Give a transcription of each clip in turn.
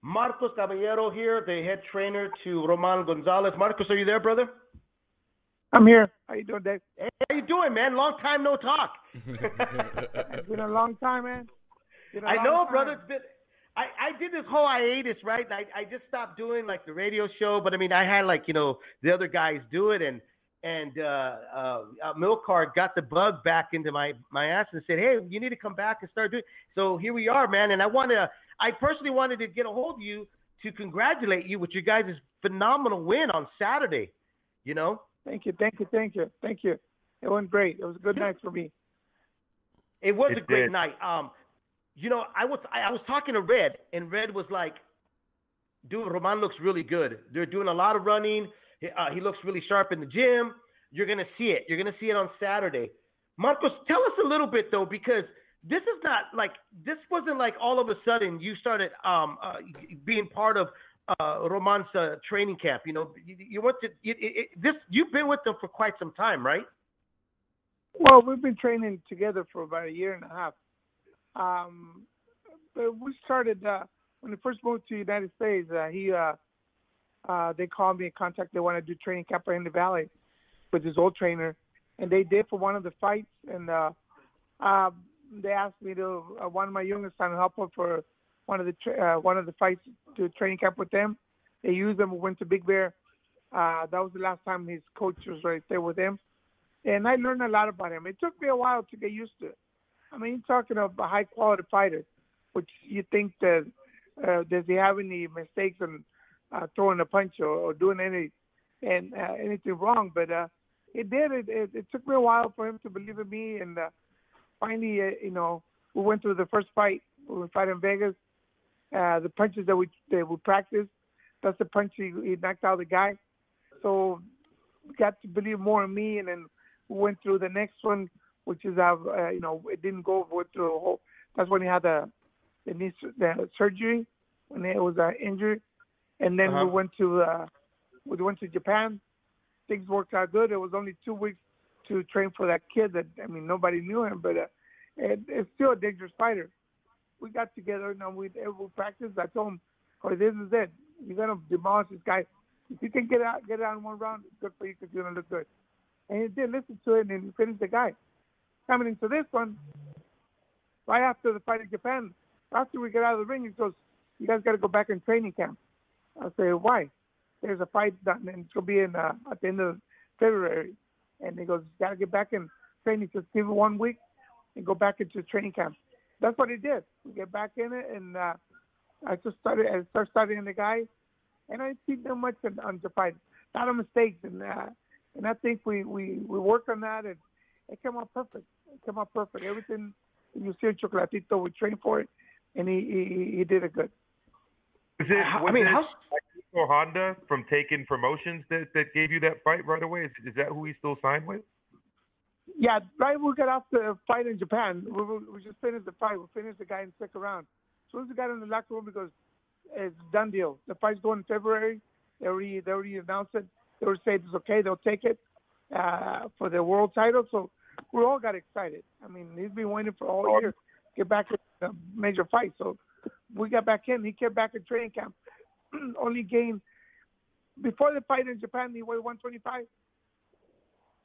Marcos Caballero here, the head trainer to Roman Gonzalez. Marcos, are you there, brother? I'm here. How you doing, Dave? Hey, how you doing, man? Long time no talk. It's been a long time, man. I know, brother. It's been. I did this whole hiatus, right? I just stopped doing like the radio show, but I mean, I had like the other guys do it, and Milcard got the bug back into my ass and said, hey, you need to come back and start doing. So here we are, man. And I personally wanted to get a hold of you to congratulate you with your guys' phenomenal win on Saturday. Thank you. It went great. It was a good night for me. It was a great night. I was talking to Red, and Red was like, dude, Roman looks really good. They're doing a lot of running. He looks really sharp in the gym. You're going to see it. You're going to see it on Saturday. Marcos, tell us a little bit, though, because this wasn't like all of a sudden you started being part of Roman's training camp. You went to this. You've been with them for quite some time, right? Well, we've been training together for about a year and a half. But we started when we first moved to the United States. They called me and contacted. They want to do training camp in the Valley with his old trainer, and they did for one of the fights. And they asked me to one of my youngest son help them for one of the fights to training camp with them. They used them. We went to Big Bear. That was the last time his coach was right there with him, and I learned a lot about him. It took me a while to get used to it. I mean, you're talking about a high-quality fighter, which you think that does he have any mistakes in throwing a punch or doing anything wrong? But it did. It took me a while for him to believe in me, and finally, we went through the first fight. We fight in Vegas. The punches that we practiced, that's the punch he knocked out the guy. So we got to believe more in me, and then we went through the next one, which is it didn't go through the whole. That's when he had the surgery, when it was injured, and then we went to Japan. Things worked out good. It was only 2 weeks to train for that kid. Nobody knew him, but it's still a dangerous fighter. We got together and we practiced. I told him, "Oh, this is it. You're gonna demolish this guy. If you can get it out in one round, it's good for you because you're gonna look good." And he did listen to it and he finished the guy. Coming into this one, right after the fight in Japan, after we get out of the ring, he goes, "You guys got to go back in training camp." I say, "Why?" There's a fight done, and it's going to be at the end of February. And he goes, "You got to get back in training. Just give it 1 week and go back into training camp." That's what he did. We get back in it, and I started studying the guy, and I didn't see them much on the fight. A lot of mistakes, and I think we worked on that, and it came out perfect. Everything you see in Chocolatito, we trained for it, and he did it good. Was Honda from Taken Promotions that gave you that fight right away? Is that who he's still signed with? Yeah, right. We got off the fight in Japan. We just finished the fight. We finished the guy in the second round. As soon as we got in the locker room, because it's a done deal. The fight's going in February. They already announced it. They were saying it's okay. They'll take it for the world title. So we all got excited. I mean, he's been waiting for all year to get back in a major fight. So we got back in. He came back in training camp. Only gained before the fight in Japan. He weighed 125.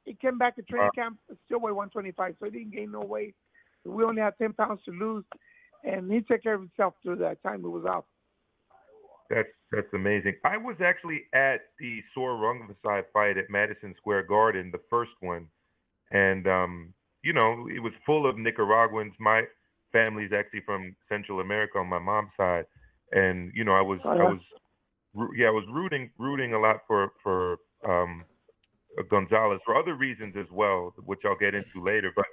He came back to training camp, still weighed 125, so he didn't gain no weight. We only had 10 pounds to lose, and he took care of himself through that time he was out. That's amazing. I was actually at the Estrada Rungvisia fight at Madison Square Garden, the first one, and it was full of Nicaraguans. My family's actually from Central America on my mom's side, and I was rooting a lot for Gonzalez for other reasons as well, which I'll get into later. But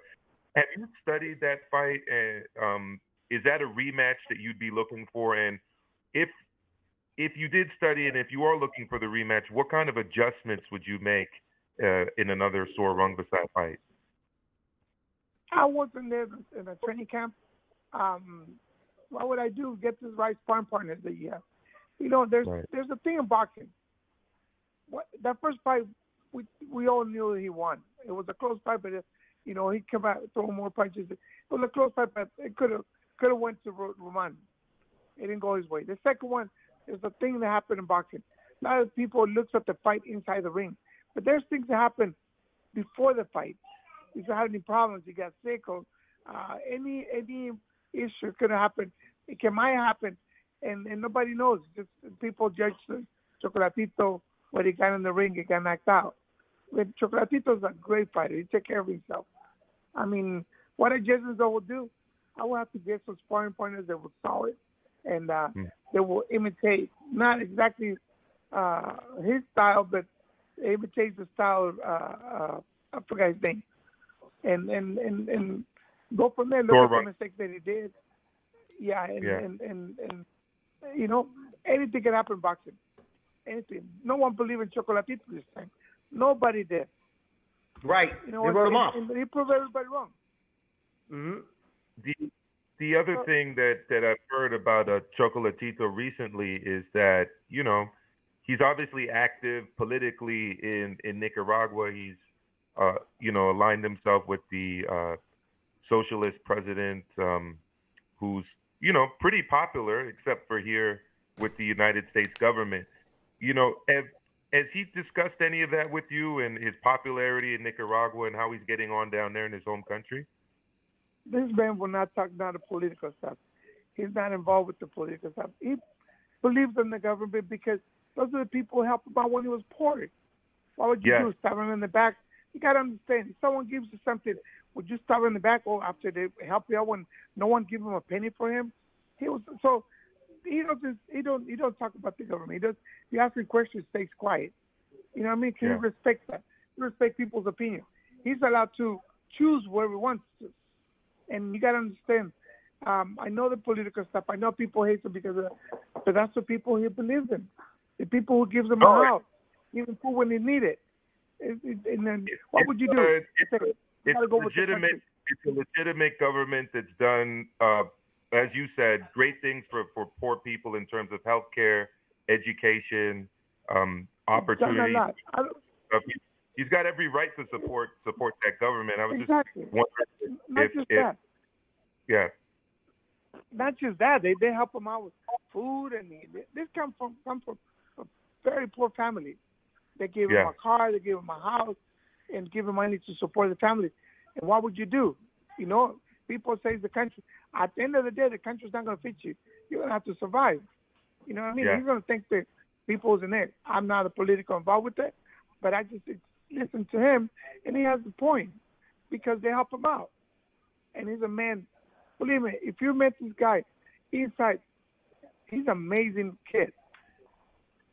have you studied that fight? And is that a rematch that you'd be looking for? And if you did study it, and if you are looking for the rematch, what kind of adjustments would you make in another Estrada Rungvisia fight? I wasn't there in a training camp. What would I do? Get this right sparring partner that you have. There's a thing in boxing. That first fight, we all knew he won. It was a close fight, but he came out throwing more punches. It was a close fight, but it could have went to Roman. It didn't go his way. The second one is the thing that happened in boxing. A lot of people looks at the fight inside the ring, but there's things that happen before the fight. If you have any problems, you got sick, or any issue could happen. Might happen, and nobody knows. Just people judge Chocolatito when he got in the ring, he got knocked out. But Chocolatito's a great fighter. He take care of himself. I mean, what a judges will do, I will have to get some sparring partners that will solid and they will imitate, not exactly his style, but imitate the style of I forgot his name, and go from there. Look at the mistake that he did. Yeah, and you know, anything can happen in boxing. Anything. No one believed in Chocolatito this time. Nobody did. Right. You know, they wrote him off. And he proved everybody wrong. Mm-hmm. The other thing that I've heard about Chocolatito recently is that, you know, he's obviously active politically in Nicaragua. He's, you know, aligned himself with the socialist president who's, you know, pretty popular, except for here with the United States government. You know, has he discussed any of that with you and his popularity in Nicaragua and how he's getting on down there in his home country? This man will not talk about the political stuff. He's not involved with the political stuff. He believes in the government because those are the people who helped him out when he was poor. What would you do? Stab him in the back? You got to understand, if someone gives you something, would you stab him in the back after they help you out when no one gives him a penny for him? He don't talk about the government. He does. You ask him questions, stays quiet. You know what I mean? He respects that. He respects people's opinion. He's allowed to choose where he wants to. And you got to understand, I know the political stuff. I know people hate him because of that. But that's the people he believes in. The people who gives him a house, even food when they need it. And then what would you do? It's a legitimate government that's done, as you said, great things for poor people in terms of healthcare, education, opportunity. He's got every right to support that government. I was just wondering if yeah. Not just that, they help him out with food, and this come from a very poor family. They gave him a car, they gave him a house, and give him money to support the family. And what would you do? You know, people say the country. At the end of the day, the country's not going to fit you. You're going to have to survive. You know what I mean? He's going to think that people's in it. I'm not a political involved with it, but I just listen to him, and he has a point because they help him out. And he's a man. Believe me, if you met this guy inside, he's an amazing kid.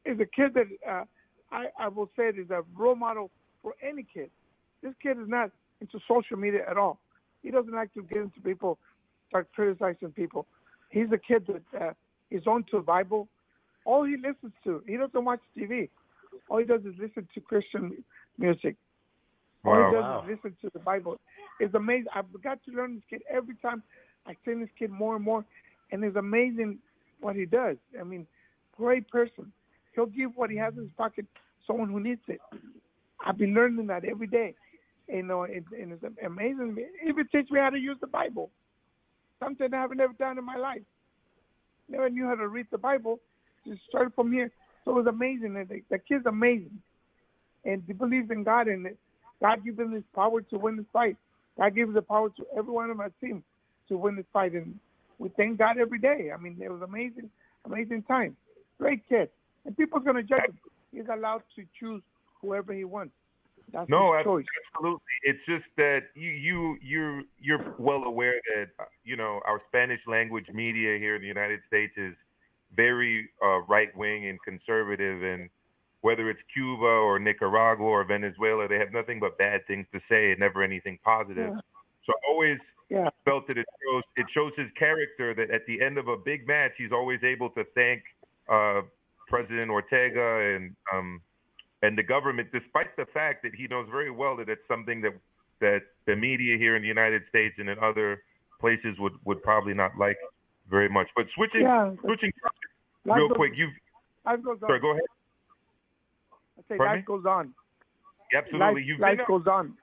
He's a kid that I will say is a role model for any kid. This kid is not into social media at all. He doesn't like to get into people, start criticizing people. He's a kid that is on to the Bible. All he listens to, he doesn't watch TV. All he does is listen to Christian music. All he does is listen to the Bible. It's amazing. I've got to learn this kid every time. I see this kid more and more, and it's amazing what he does. I mean, great person. He'll give what he has in his pocket to someone who needs it. I've been learning that every day. You know, and it's amazing. It even teach me how to use the Bible. Something I have never done in my life. Never knew how to read the Bible. Just started from here. So it was amazing. The kid's amazing. And he believes in God, and God gives him this power to win this fight. God gives the power to everyone on my team to win this fight. And we thank God every day. I mean, it was amazing, amazing time. Great kid. And people's going to judge him. He's allowed to choose whoever he wants. That's his choice. Absolutely. It's just that you're well aware that you know our Spanish language media here in the United States is very right wing and conservative, and whether it's Cuba or Nicaragua or Venezuela, they have nothing but bad things to say and never anything positive. Yeah. So I always felt that it shows his character that at the end of a big match, he's always able to thank President Ortega and the government, despite the fact that he knows very well that it's something that the media here in the United States and in other places would probably not like very much. But switching real quick, sorry, go ahead. I say life goes on. Absolutely. Life goes on.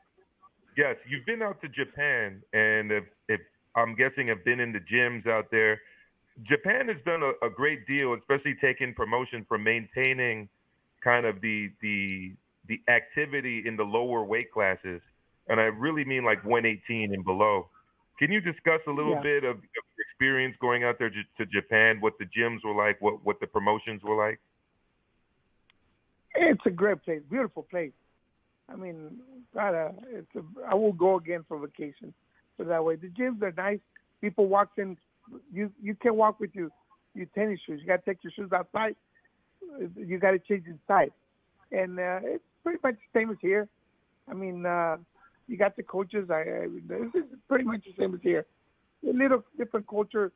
Yes, you've been out to Japan, and if I'm guessing have been in the gyms out there. Japan has done a great deal, especially taking promotion from maintaining kind of the activity in the lower weight classes, and I really mean like 118 and below. Can you discuss a little bit of your experience going out there to Japan, what the gyms were like, what the promotions were like? It's a great place, beautiful place. I mean, I will go again for vacation. So that way, the gyms are nice. People walk in. You can't walk with your tennis shoes. You got to take your shoes outside. You got to change inside, and it's pretty much the same as here. I mean, you got the coaches. This is pretty much the same as here. A little different culture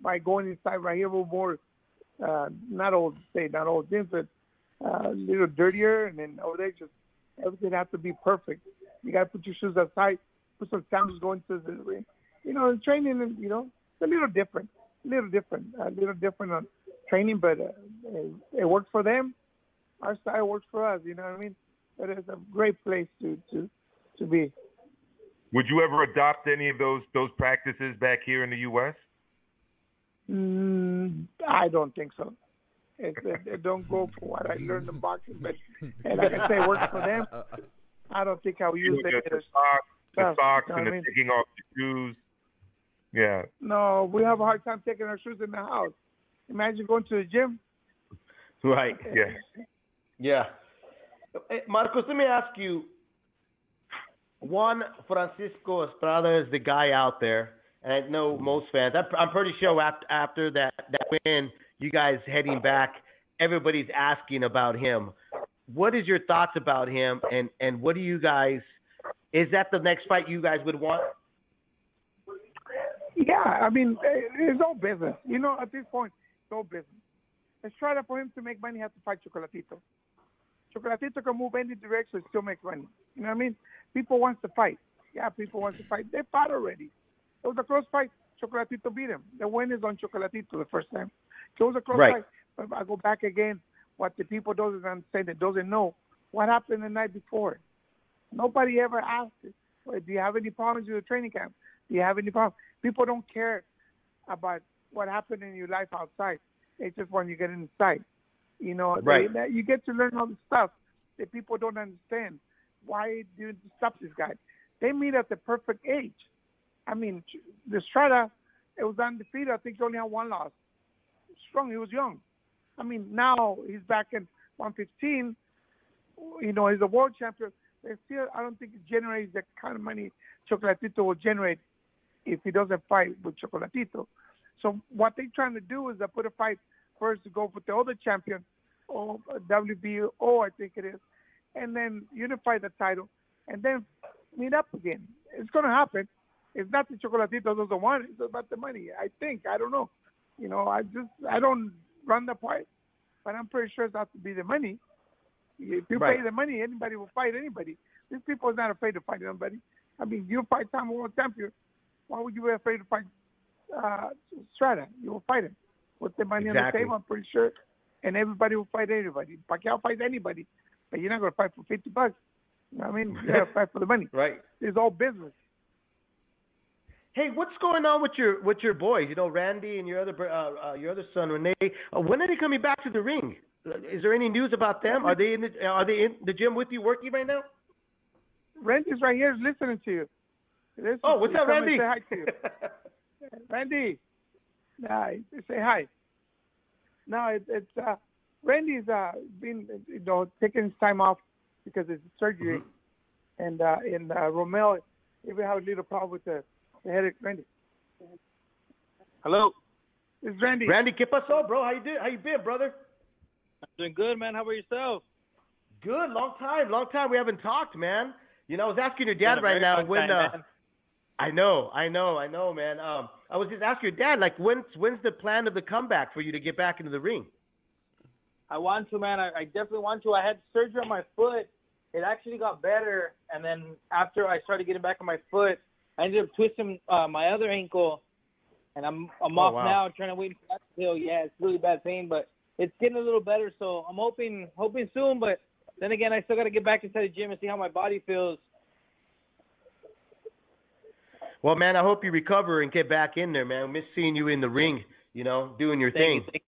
by going inside. Right here, we're more not old gyms, but a little dirtier, and then over there, just everything has to be perfect. You got to put your shoes outside, put some sandals going to the ring. Training, it's a little different on training, but it works for them. Our style works for us. You know what I mean? But it's a great place to be. Would you ever adopt any of those practices back here in the U.S.? I don't think so. It don't go for what I learned in boxing, but and like I say, it works for them. I don't think I'll use it. The socks and the taking off the shoes. Yeah. No, we have a hard time taking our shoes in the house. Imagine going to the gym. Right. Yeah. Yeah. Hey, Marcos, let me ask you. Juan Francisco Estrada is the guy out there, and I know most fans. I'm pretty sure after that win, you guys heading back, everybody's asking about him. What is your thoughts about him, and what do you guys? Is that the next fight you guys would want? Yeah, I mean, it's all business. At this point, it's all business. Estrada, for him to make money, has to fight Chocolatito. Chocolatito can move any direction and still make money. You know what I mean? People want to fight. Yeah, people want to fight. They fought already. It was a close fight. Chocolatito beat him. The win is on Chocolatito the first time. So it was a close fight. But I go back again. What the people doesn't understand, that doesn't know what happened the night before. Nobody ever asked, do you have any problems with the training camp? Do you have any problems? People don't care about what happened in your life outside. It's just when you get inside. You get to learn all the stuff that people don't understand. Why do you stop this guy? They meet at the perfect age. I mean, the Estrada, it was undefeated. I think he only had one loss. Strong, he was young. I mean, now he's back in 115. He's a world champion. I don't think it generates the kind of money Chocolatito will generate if he doesn't fight with Chocolatito. So what they're trying to do is put a fight first to go with the other champion, or WBO, I think it is, and then unify the title, and then meet up again. It's going to happen. It's not that Chocolatito doesn't want it. It's about the money. I think. I don't know. I don't run the fight, but I'm pretty sure it has to be the money. If you pay the money, anybody will fight anybody. These people are not afraid to fight anybody. I mean, you fight time world champion. Why would you be afraid to fight Estrada? You will fight him. Put the money on the table, I'm pretty sure, and everybody will fight anybody. Pacquiao fights anybody, but you're not going to fight for $50. You know what I mean? You got to fight for the money. Right. It's all business. Hey, what's going on with your boys? Randy and your other son Rene. When are they coming back to the ring? Is there any news about them? Are they in the gym with you working right now? Randy's right here listening to you. What's up, Randy? Say hi to you. Randy, say hi. No, it's Randy's been taking his time off because it's surgery, and in Romel, if we have a little problem with the headache. Randy. Hello. It's Randy. Randy, ¿qué pasó, bro? How you been, brother? I'm doing good, man. How about yourself? Good. Long time. We haven't talked, man. I was asking your dad right now when. I know, man. I was just asking your dad, like, when's the plan of the comeback for you to get back into the ring? I want to, man. I definitely want to. I had surgery on my foot. It actually got better, and then after I started getting back on my foot, I ended up twisting my other ankle, and I'm off now, trying to wait for that to heal. Yeah, it's really bad pain, but it's getting a little better. So I'm hoping soon. But then again, I still got to get back inside the gym and see how my body feels. Well, man, I hope you recover and get back in there, man. I miss seeing you in the ring. You know, doing your thing.